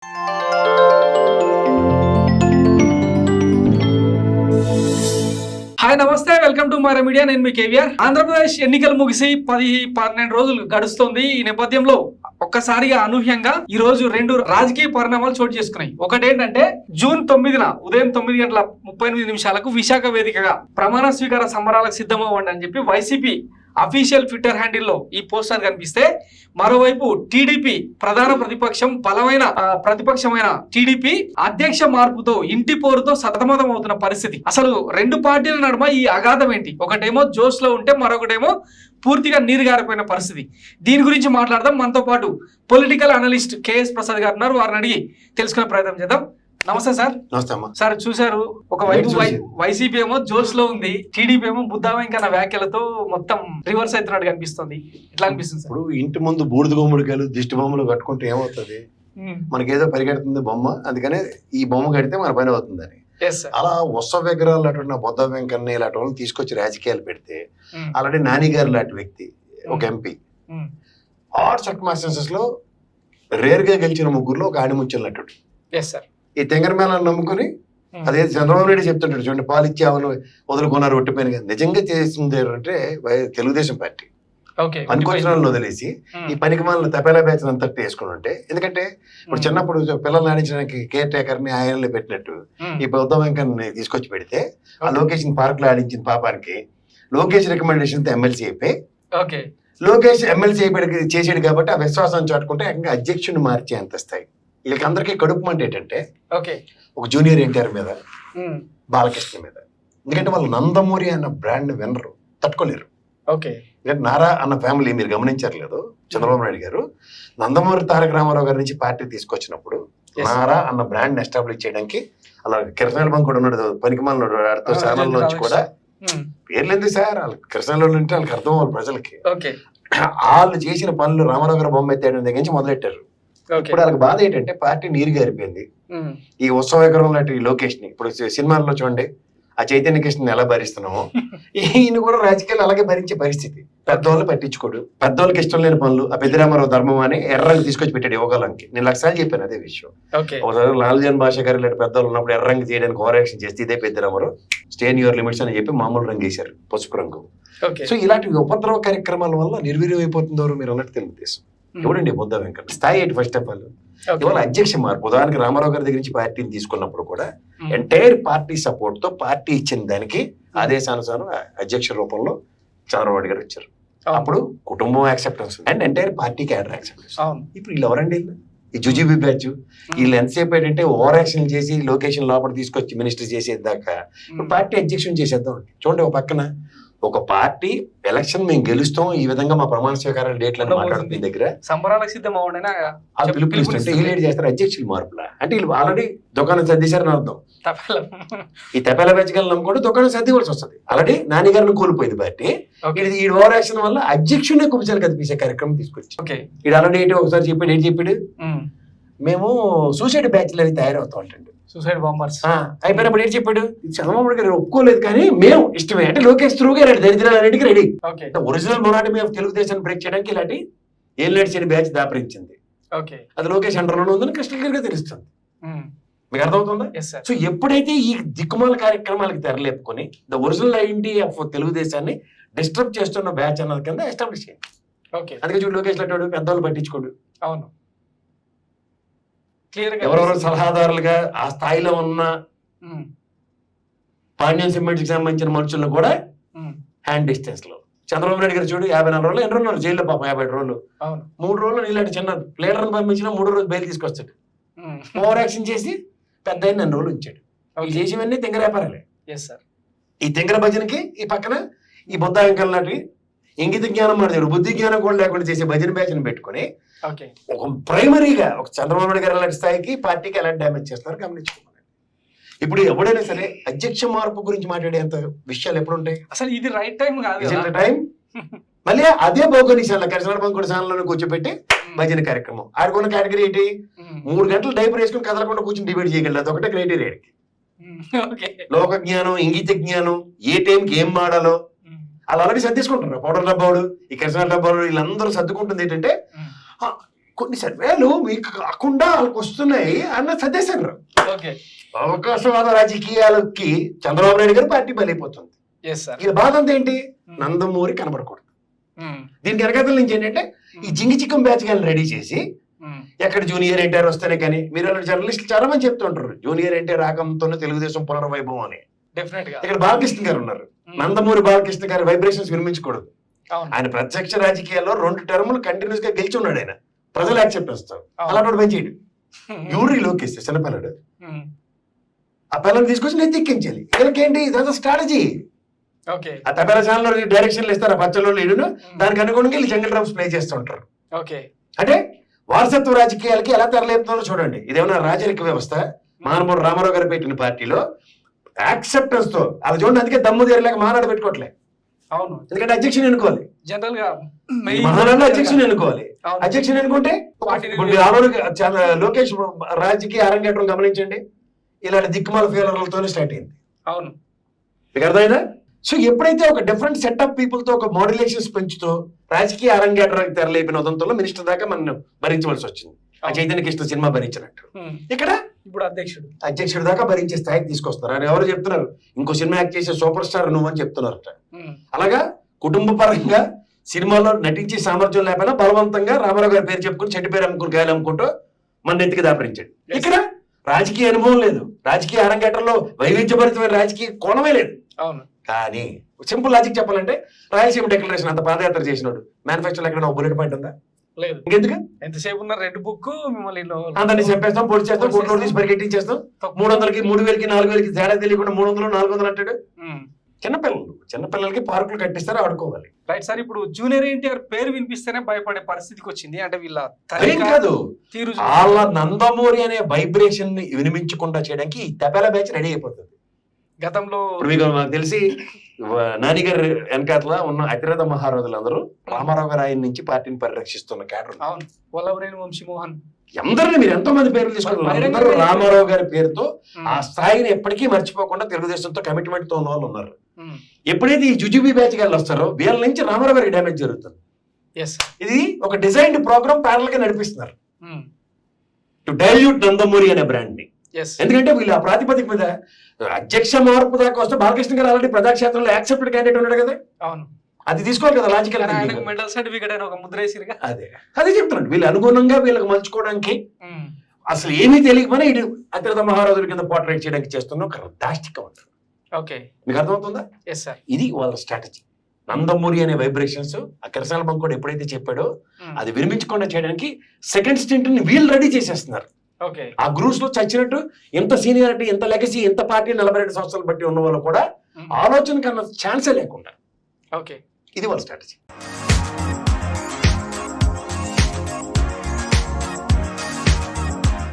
Hi నమస్తే, welcome to my media. నేను మీ కేవీఆర్. ఆంధ్రప్రదేశ్ ఎన్నికలు ముగిసి 10-12 రోజులు గడుస్తుంది. ఈ నేపథ్యంలో ఒక్కసారిగా అనూహ్యంగా ఈ రోజు 2 రాజకీయ పరిణామాలు చోటు చేసుకున్నాయి. ఒకటేంటంటే జూన్ 9న ఉదయం 9:38 విశాఖ వేదికగా ప్రమాణ స్వీకార సంబరాలకు సిద్ధమవ్వండి అని చెప్పి వైసీపీ అఫీషియల్ ట్విట్టర్ హ్యాండిల్లో ఈ పోస్టర్ కనిపిస్తే, మరోవైపు టీడీపీ ప్రధాన ప్రతిపక్షం బలమైన ప్రతిపక్షమైన టీడీపీ అధ్యక్ష మార్పుతో ఇంటి పోరుతో సతమతం అవుతున్న పరిస్థితి. అసలు 2 పార్టీల నడుమ ఈ అగాధం ఏంటి? ఒకటేమో జోష్ లో ఉంటే మరొకటేమో పూర్తిగా నీరు గారిపోయిన పరిస్థితి. దీని గురించి మాట్లాడదాం. మనతో పాటు పొలిటికల్ అనలిస్ట్ కేఎస్ ప్రసాద్ గారు ఉన్నారు. వారిని అడిగి తెలుసుకునే ప్రయత్నం చేద్దాం. నమస్తే సార్. నమస్తే అమ్మా. సార్, చూశారు, ఒకవైపు వైసీపీ ఏమో జోష్ లో ఉంది, టీడీపీ ఏమో బుద్ధావెంకన్న వ్యాఖ్యలతో మొత్తం రివర్స్ అవుతున్నట్టు కనిపిస్తుంది. ఎట్లా అనిపిస్తుంది సార్? ఇప్పుడు ఇంటి ముందు బూడిద గుమ్మడికాయలు దిష్టి బొమ్మలు కట్టుకుంటే ఏమవుతుంది? మనకేదో పరిగెడుతుంది బొమ్మ, అందుకనే ఈ బొమ్మ కడితే మన పని అవుతుందని. అలా ఉత్సవ విగ్రహాలు అటువంటి బుద్ధ వెంకన్న ఇలాంటి వాళ్ళని తీసుకొచ్చి రాజకీయాలు పెడితే, ఆల్రెడీ నాని గారు లాంటి వ్యక్తి ఒక ఎంపీ ఆర్ సర్కమ్స్టాన్సెస్ లో రేర్ గా గెలిచిన ముగ్గురులో ఒక ఆణిముత్యం నటుడు. ఈ తెంగరమేళను నమ్ముకుని అదే చంద్రబాబు నాయుడు చెప్తుంటాడు, చూడండి పాలు ఇచ్చామని వదులుకున్నారు ఒట్టిపోయిన. నిజంగా చేస్తుంది అంటే తెలుగుదేశం పార్టీ పనికొచ్చిన వాళ్ళని వదిలేసి ఈ పనికి మనల్ని తపేలా బ్యాచ్ అంతా వేసుకుని ఉంటే, ఎందుకంటే ఇప్పుడు చిన్నప్పుడు పిల్లల్ని ఆడించడానికి కేర్ టేకర్ ని ఆయనలో పెట్టినట్టు ఈ బౌద్ధ వెంకన్ని తీసుకొచ్చి పెడితే, ఆ లోకేష్ పార్క్ లో ఆడించిన పాపానికి లోకేష్ రికమెండేషన్ తో ఎమ్మెల్సీ అయిపోయి, లోకేష్ ఎమ్మెల్సీ అయిపోయి చేసాడు కాబట్టి ఆ విశ్వాసాన్ని చాటుకుంటే ఏకంగా అధ్యక్షుడిని మార్చే అంత స్థాయి. వీళ్ళకి అందరికీ కడుపు మంట ఏంటంటే ఒక జూనియర్ ఎన్టీఆర్ మీద, బాలకృష్ణ మీద. ఎందుకంటే వాళ్ళు నందమూరి అన్న బ్రాండ్ వినరు, తట్టుకోలేరు. నారా అన్న ఫ్యామిలీ మీరు గమనించట్లేదు, చంద్రబాబు నాయుడు గారు నందమూరి తారక రామారావు గారి నుంచి పార్టీ తీసుకొచ్చినప్పుడు నారా అన్న బ్రాండ్ ఎస్టాబ్లిష్ చేయడానికి, అలా కిరసనాల బంక్ కూడా ఉన్నాడు, పనికిమాలన్నాడు, ఆడితో ఛానల్ నుంచి కూడా పేర్లు ఎందుకు సార్, వాళ్ళకి కిరసనాలు అంటే వాళ్ళకి అర్థం అవ్వాలి ప్రజలకి. వాళ్ళు చేసిన పనులు రామారావు గారు బొమ్మ ఎత్తాడు దగ్గర నుంచి మొదలెట్టారు. ఇప్పుడు వాళ్ళకి బాధ ఏంటంటే పార్టీ నీరు గారిపోయింది. ఈ ఉత్సవ విగ్రహం లాంటి లోకేష్ ని ఇప్పుడు సినిమాల్లో చూడండి, ఆ చైతన్య కృష్ణ ఎలా భరిస్తున్నామో ఈయన కూడా రాజకీయాలు అలాగే భరించే పరిస్థితి. పెద్దవాళ్ళు పట్టించుకోడు, పెద్దవాళ్ళకి ఇష్టం లేని పనులు. ఆ పెద్దిరామారావు ధర్మం అని ఎర్రంగి తీసుకొచ్చి పెట్టాడు యువకాలంకి. నేను లక్షలు చెప్పాను అదే విషయం. ఒకసారి లాల్జన్ భాష గారు ఇలాంటి పెద్దవాళ్ళు ఉన్నప్పుడు ఎర్రంగి చేయడానికి ఓవరాక్షన్ చేస్తే ఇదే పెద్దిరామారావు స్టేన్ యువర్ లిమిట్స్ అని చెప్పి మామూలు రంగు వేశారు, పసుపు రంగు. సో ఇలాంటి ఉపద్రవ కార్యక్రమాల వల్ల నిర్వీర్యం అయిపోతుందో మీరు అన్నట్టు తెలుగుదేశం. ఎవడండి బుద్ధ వెంకన్న స్థాయి ఏంటి? ఫస్ట్ ఆఫ్ ఆల్ ఇవాళ అధ్యక్ష మార్పు. ఉదాహరణకి రామారావు గారి దగ్గర నుంచి పార్టీని తీసుకున్నప్పుడు కూడా ఎంటైర్ పార్టీ సపోర్ట్ తో పార్టీ ఇచ్చిన దానికి ఆదేశానుసారం అధ్యక్ష రూపంలో చంద్రబాబు గారు వచ్చారు. అప్పుడు కుటుంబం acceptance and entire party cadre acceptance. ఇప్పుడు వీళ్ళు ఎవరండి? ఈ జుజీబీ బ్యాచ్. వీళ్ళు ఎంతసేపు ఏంటంటే ఓవర్ యాక్షన్ చేసి లొకేషన్ లోపల తీసుకొచ్చి మినిస్టర్ చేసేదాకా ఇప్పుడు పార్టీ అధ్యక్షుని చేసేద్దాం. చూడండి, ఒక పక్కన ఒక పార్టీ ఎలక్షన్ మేము గెలుస్తాం, ఈ విధంగా మా ప్రమాణ స్వీకారాల డేట్లను మాట్లాడుతుంది దగ్గర సంబరాలకు సిద్ధం పిలుపునిస్తుంటే వీళ్ళు చేస్తారు అధ్యక్షులు మార్పులా. అంటే వీళ్ళు ఆల్రెడీ దుకాణం సర్దిశారని అర్థం. ఈ తపేల బెచ్చగలను కూడా దుకాణం సర్దివలసి వస్తుంది. ఆల్రెడీ నాని గారిని కోల్పోయింది పార్టీ. ఈ ఓవర్ యాక్షన్ వల్ల అధ్యక్షుడినే కుపిచాలు కనిపించే కార్యక్రమం తీసుకొచ్చి ఇది ఆల్రెడీ ఏంటి ఒకసారి చెప్పాడు. ఏంటి చెప్పాడు? మేము సూసైడ్ బ్యాచ్లు అవి తయారవుతాం అంటే సూసైడ్ బాంబర్స్ అయిపోయినప్పుడు ఏం చెప్పాడు? చంద్రబాబు గారు ఒప్పుకోలేదు కానీ మేము ఇష్టమే అంటే లోకేష్ త్రూగా రెడీ, దరిద్రాలన్నిటికీ రెడీ. ఒరిజినల్ మొనాటమీ ఆఫ్ తెలుగుదేశాన్ని బ్రేక్ చేయడానికి ఇలాంటి ఏం నడిచిన బ్యాచ్ దాపరించింది. అది లోకేష్ అండర్లోనే ఉందని క్రిస్టల్ క్లియర్ గా తెలుస్తుంది. మీకు అర్థమవుతుందా? సో ఎప్పుడైతే ఈ దిక్కుమాల కార్యక్రమాలకు తెరలేపుకొని ద ఒరిజినల్ ఐడెంటిటీ ఆఫ్ తెలుగుదేశాన్ని డిస్టర్బ్ చేస్తున్న బ్యాచ్ అన్నది కింద ఎస్టాబ్లిష్ చేయండి. అందుకే చూడు, లోకేష్ లాంటి పెద్దవాళ్ళు పట్టించుకోడు. అవును, ఎవరెవరు సలహాదారులుగా ఆ స్థాయిలో ఉన్న పాండ్యం సిమెంట్ కి సంబంధించిన మనుషులను కూడా హ్యాండ్ డిస్టెన్స్ లో. చంద్రబాబు నాయుడు గారు చూడు, 54 రోజులు ఎన్ని రోజులు జైల్లో పాపం, 50 రోజులు. 3 రోజులు ఇలాంటి చిన్న ప్లేయర్లను పంపించిన 3 రోజులు బయలు తీసుకొస్తాడు. ఓవర్ యాక్షన్ చేసి పెద్ద 4 రోజులు ఉంచాడు. వీళ్ళు చేసేవన్నీ తింగర వ్యాపారాలే. ఈ తింగర భజనకి ఈ పక్కన ఈ బుద్ధ వెంకన్న లాంటి ఇంగిత జ్ఞానం మాట్లాడు, బుద్ధి జ్ఞానం కూడా లేకుండా చేసే భజన బ్యాచ్ని పెట్టుకుని ఒక ప్రైమరీగా ఒక చంద్రబాబు నాయుడు గారు అలాంటి స్థాయికి పార్టీకి ఎలాంటి డ్యామేజ్ చేస్తున్నారు గమనించుకోవాలి. ఇప్పుడు ఎవడైనా సరే అధ్యక్ష మార్పు గురించి మాట్లాడేంత విషయాలు ఎప్పుడు ఉంటాయి? అసలు ఇది రైట్ టైం కాదు. టైం మళ్ళీ అదే బోగనిశాల కరిసనాల బంకుడు ఛానల్లో కూర్చోబెట్టి భజన కార్యక్రమం. ఆడుకున్న కేటగిరీ ఏంటి? 3 గంటలు డైపర్ వేసుకుని కదలకుండా కూర్చొని డిబేట్ చేయగలరు. అదొకటే క్రైటీరియా. లోక జ్ఞానం, ఇంగిత జ్ఞానం, ఏ టైంకి ఏం మాడాలో అలా అలాగే సర్దేసుకుంటారు. పౌడర్ డబ్బాడు, ఈ కరిసనాల డబ్బాడు, వీళ్ళందరూ సర్దుకుంటుంది ఏంటంటే కొన్ని సర్వేలు మీకు కాకుండా వాళ్ళకి వస్తున్నాయి అన్న సజెషన్. ఓకే. అవకాశవాద రాజకీయాలకి చంద్రబాబు నాయుడు గారు పార్టీ బలైపోతుంది. ఇది బాధ అంతా ఏంటి, నందమూరి కనబడకూడదు. దీనికి వెనకాతల నుంచి ఏంటంటే ఈ జింగి చిక్కం బ్యాచ్ గారిని రెడీ చేసి ఎక్కడ జూనియర్ ఎన్టీఆర్ వస్తేనే కానీ, మీరు జర్నలిస్టులు చాలా మంది చెప్తుంటారు జూనియర్ ఎన్టీఆర్ రాకంతోనే తెలుగుదేశం పునర్వైభవం అని. ఇక్కడ బాలకృష్ణ గారు ఉన్నారు, నందమూరి బాలకృష్ణ గారి వైబ్రేషన్స్ వినిపించకూడదు. ఆయన ప్రత్యక్ష రాజకీయాల్లో 2 టర్ములు కంటిన్యూస్ గా గెలిచి ఉన్నాడు. ఆయన ప్రజలు యాక్సెప్టెన్స్ తో అలాంటి పని చేయడు. యూరి లోకేష్ చిన్నపిల్లడు, ఆ పిల్లల్ని తీసుకొచ్చి నెత్తిక్కించాలి. వీళ్ళకేంటి ఇదంతా స్ట్రాటజీ. ఆ తబేలా ఛానల్ డైరెక్షన్లు ఇస్తారు, ఆ పచ్చలో లీడును దానికి అనుగుణంగా వీళ్ళు జంగల్ డ్రమ్స్ ప్లే చేస్తుంటారు. అంటే వారసత్వ రాజకీయాలకి ఎలా తెరలేపుతుందో చూడండి. ఇదేమన్నా రాజరిక వ్యవస్థ? మహానుభావుడు రామారావు గారు పెట్టిన పార్టీలో యాక్సెప్టెన్స్ తో అది చూడండి. అందుకే దమ్ము తీరలేక మానాడు పెట్టుకోవట్లే. అవును, ఎందుకంటే అధ్యక్షుని ఎన్నుకోవాలి, జనరల్ గా మహానాడు అధ్యక్షుని ఎన్నుకోవాలి. అధ్యక్షుని ఎన్నుకుంటే లోకేష్ రాజకీయ అరంగేట్రం గమనించండి, ఇలాంటి దిక్కుమాల ఫెయిలర్లతోనే స్టార్ట్ అయింది. అవును, మీకు అర్థమైందా? సో ఎప్పుడైతే ఒక డిఫరెంట్ సెట్ ఆఫ్ పీపుల్ తో ఒక మోడ్యులేషన్స్ పెంచుతూ రాజకీయ అరంగేట్రానికి తెరలేపిన ఉదంతంలో మినిస్టర్ దాకా మనం భరించవలసి వచ్చింది. ఆ చైతన్య కృష్ణ సినిమా భరించినట్టు ఇక్కడ ఇప్పుడు అధ్యక్షుడు దాకా భరించే స్థాయికి తీసుకొస్తారు. అని ఎవరు చెప్తున్నారు? ఇంకో సినిమా యాక్ట్ చేసే సూపర్ స్టార్ నువ్వు అని చెప్తున్నారట. అలాగా కుటుంబ పరంగా సినిమాలో నటించే సామర్థ్యం లేకపోయినా బలవంతంగా రామారావు గారి పేరు చెప్పుకుని చెట్టు పేరు అమ్ముకుని గాయలు అమ్ముకుంటూ మన నెత్తికి దాపరించాడు. ఇక్కడ రాజకీయ అనుభవం లేదు, రాజకీయ అరంగేట్రంలో వైవిధ్యభరితమైన రాజకీయ కోణమే లేదు. అవును, కానీ సింపుల్ లాజిక్ చెప్పాలంటే రాయలసీమ డిక్లరేషన్ అంత పాదయాత్ర చేసినాడు, మేనిఫెస్టోలో ఎక్కడ బుల్లెట్ పాయింట్ ఉందా? లేదు. ఇంకెందుకు? ఎంతసేపు ఉన్న రెడ్ బుక్ మిమ్మల్ని అందరినీ చంపేస్తాం, పొడి చేస్తాం, కోట్లో తీసి పరిగెట్టించేస్తాం, 300కి 3000కి 4000కి తేడా తెలియకుండా 300 400 అంటాడు. చిన్నపిల్లలకి పార్కులు కట్టిస్తారు, ఆడుకోవాలి. Right sir. ఇప్పుడు జూనియర్ ఎన్టీఆర్ పేరు వినిపిస్తేనే భయపడే పరిస్థితికి వచ్చింది. అంటే వీళ్ళ కాదు, వాళ్ళ నందమూరి అనే వైబ్రేషన్ ని వినిపించకుండా చేయడానికి ఈ తబేలా బ్యాచ్ రెడీ అయిపోతుంది. గతంలో మీకు నాకు తెలిసి నానిగారు వెనకాతల ఉన్న అతిరథ మహారాజులందరూ రామారావు గారు ఆయన నుంచి పార్టీని పరిరక్షిస్తున్న క్యాడర్. అవును, వల్లభనేని వంశీమోహన్, అందరినీ మీరు ఎంతో మంది పేర్లు తీసుకున్నారు. అందరూ రామారావు గారి పేరుతో ఆ స్థాయిని ఎప్పటికీ మర్చిపోకుండా తెలుగుదేశంతో కమిట్మెంట్ తో ఉన్న వాళ్ళు ఉన్నారు. ఎప్పుడైతే ఈ జుజుబీ బ్యాచ్ గారు వస్తారో వీళ్ళ నుంచి రామారావు గారి డ్యామేజ్ జరుగుతుంది. ఇది ఒక డిజైన్డ్ ప్రోగ్రామ్ ప్యారల్ గా నడిపిస్తున్నారు టు డైల్యూట్ నందమూరి అనే బ్రాండ్ ని. ఎందుకంటే వీళ్ళు ఆ ప్రాతిపదిక మీద అధ్యక్ష మార్పు దాకా వస్తే బాలకృష్ణ గారు ఆల్రెడీ ప్రజాక్షేత్రంలో యాక్సెప్టెడ్ క్యాండిడేట్ ఉన్నాడు కదా. అవును, అది తీసుకోవాలి కదా లాజికల్. మెడల్ సర్టిఫికేట్ అని ఒక ముద్ర వేసిరుగా. అదే చెప్తున్నాడు, వీళ్ళు అనుగుణంగా వీళ్ళకి మలుచుకోవడానికి అసలు ఏమీ తెలియకపోయినా ఇటు అతిరథ మహారాజుల కింద పోర్ట్రేట్ చేయడానికి చేస్తున్న ఒక దాష్టికం ఉంటుంది. ఓకే, మీకు అర్థమవుతుందా? ఇది వాళ్ళ స్ట్రాటజీ. నందమూరి అనే వైబ్రేషన్స్ ఆ కిరసాల బంకోడు ఎప్పుడైతే చెప్పాడో అది వినిపించకుండా చేయడానికి సెకండ్ స్టింట్ ని వీళ్ళు రెడీ చేసేస్తున్నారు. ఆ గ్రూప్స్ లో చచ్చినట్టు ఎంత సీనియారిటీ, ఎంత లెగసీ, ఎంత పార్టీ 42 సంవత్సరాలు బట్టి ఉన్న వాళ్ళు కూడా ఆలోచన కన్నా ఛాన్సే లేకుండా. ఓకే, ఇది వాళ్ళ స్ట్రాటజీ.